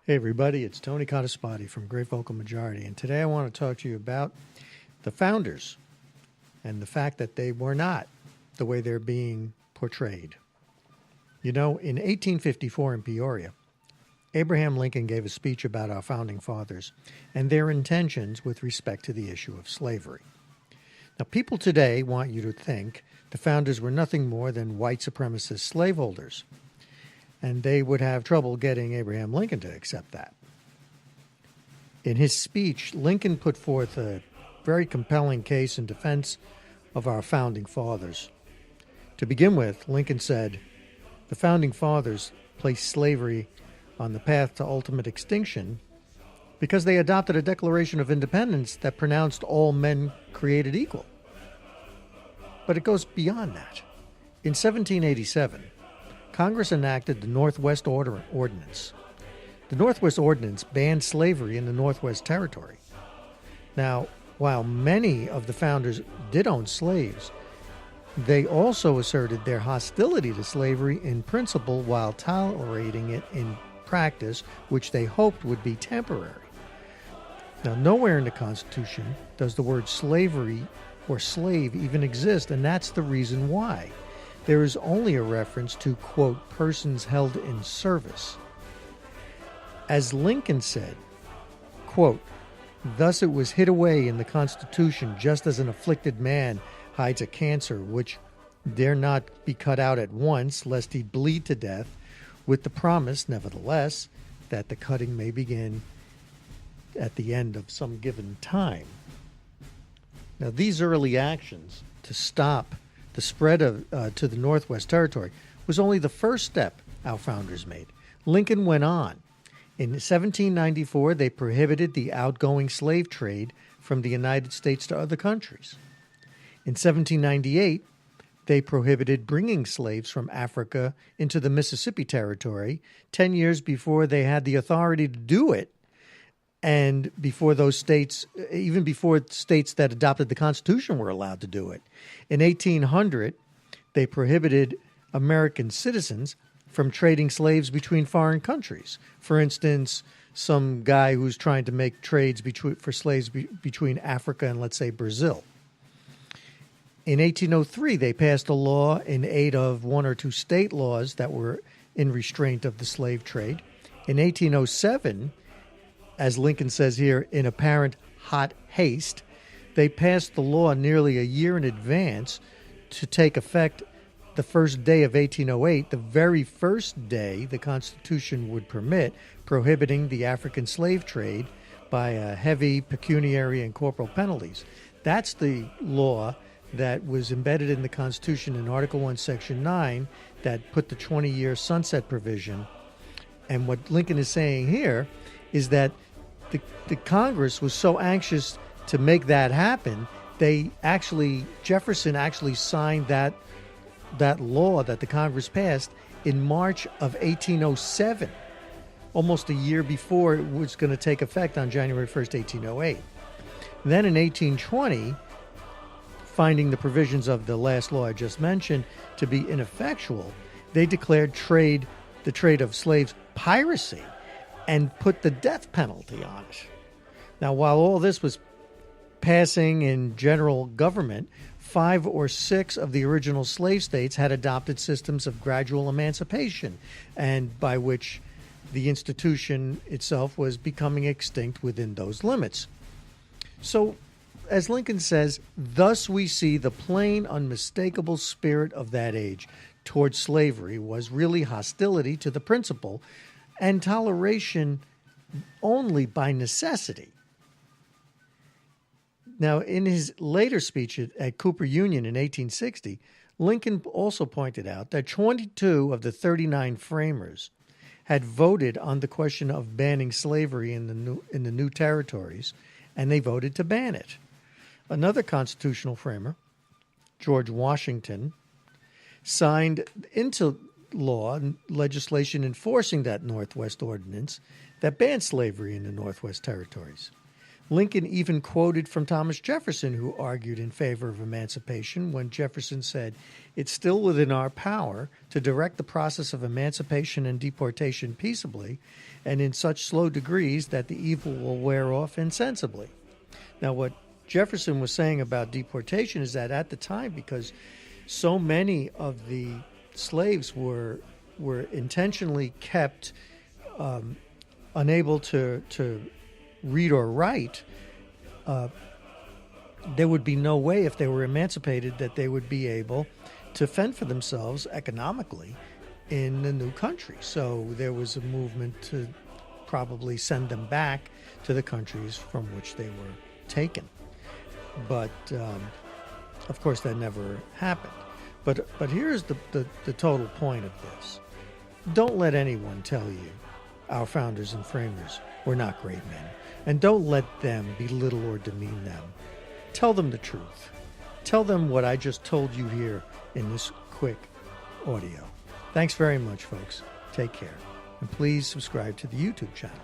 Hey everybody, it's Tony Cottaspati from Great Vocal Majority, and today I want to talk to you about the founders and the fact that they were not the way they're being portrayed. You know, in 1854 in Peoria, Abraham Lincoln gave a speech about our founding fathers and their intentions with respect to the issue of slavery. Now, people today want you to think the founders were nothing more than white supremacist slaveholders, and they would have trouble getting Abraham Lincoln to accept that. In his speech, Lincoln put forth a very compelling case in defense of our founding fathers. To begin with, Lincoln said, "The founding fathers placed slavery on the path to ultimate extinction because they adopted a Declaration of Independence that pronounced all men created equal." But it goes beyond that. In 1787, Congress enacted the Northwest Ordinance. The Northwest Ordinance banned slavery in the Northwest Territory. Now, while many of the founders did own slaves, they also asserted their hostility to slavery in principle while tolerating it in practice, which they hoped would be temporary. Now, nowhere in the Constitution does the word slavery or slave even exist, and that's the reason why. There is only a reference to, quote, persons held in service. As Lincoln said, quote, "Thus it was hid away in the Constitution just as an afflicted man hides a cancer which dare not be cut out at once lest he bleed to death, with the promise, nevertheless, that the cutting may begin at the end of some given time." Now, these early actions to stop the spread of to the Northwest Territory was only the first step our founders made. Lincoln went on. In 1794, they prohibited the outgoing slave trade from the United States to other countries. In 1798, they prohibited bringing slaves from Africa into the Mississippi Territory 10 years before they had the authority to do it, and before those states, even before states that adopted the Constitution were allowed to do it. In 1800, they prohibited American citizens from trading slaves between foreign countries. For instance, some guy who's trying to make trades for slaves between Africa and, let's say, Brazil. In 1803, they passed a law in aid of one or two state laws that were in restraint of the slave trade. In 1807, as Lincoln says here, in apparent hot haste, they passed the law nearly a year in advance to take effect the first day of 1808, the very first day the Constitution would permit, prohibiting the African slave trade by heavy pecuniary and corporal penalties. That's the law that was embedded in the Constitution in Article 1, Section 9, that put the 20-year sunset provision. And what Lincoln is saying here is that the Congress was so anxious to make that happen, Jefferson actually signed that law that the Congress passed in March of 1807, almost a year before it was going to take effect on January 1st, 1808. Then in 1820, finding the provisions of the last law I just mentioned to be ineffectual, they declared the trade of slaves piracy and put the death penalty on it. Now, while all this was passing in general government, 5 or 6 of the original slave states had adopted systems of gradual emancipation, and by which the institution itself was becoming extinct within those limits. So, as Lincoln says, thus we see the plain, unmistakable spirit of that age towards slavery was really hostility to the principle and toleration only by necessity. Now, in his later speech at Cooper Union in 1860, Lincoln also pointed out that 22 of the 39 framers had voted on the question of banning slavery in the new territories, and they voted to ban it. Another constitutional framer, George Washington, signed into law legislation enforcing that Northwest Ordinance that banned slavery in the Northwest Territories. Lincoln even quoted from Thomas Jefferson, who argued in favor of emancipation, when Jefferson said, "It's still within our power to direct the process of emancipation and deportation peaceably and in such slow degrees that the evil will wear off insensibly." Now, what Jefferson was saying about deportation is that at the time, because so many of the slaves were intentionally kept unable to read or write, there would be no way, if they were emancipated, that they would be able to fend for themselves economically in the new country. So there was a movement to probably send them back to the countries from which they were taken. But of course, that never happened. But here's the total point of this. Don't let anyone tell you our founders and framers were not great men. And don't let them belittle or demean them. Tell them the truth. Tell them what I just told you here in this quick audio. Thanks very much, folks. Take care. And please subscribe to the YouTube channel.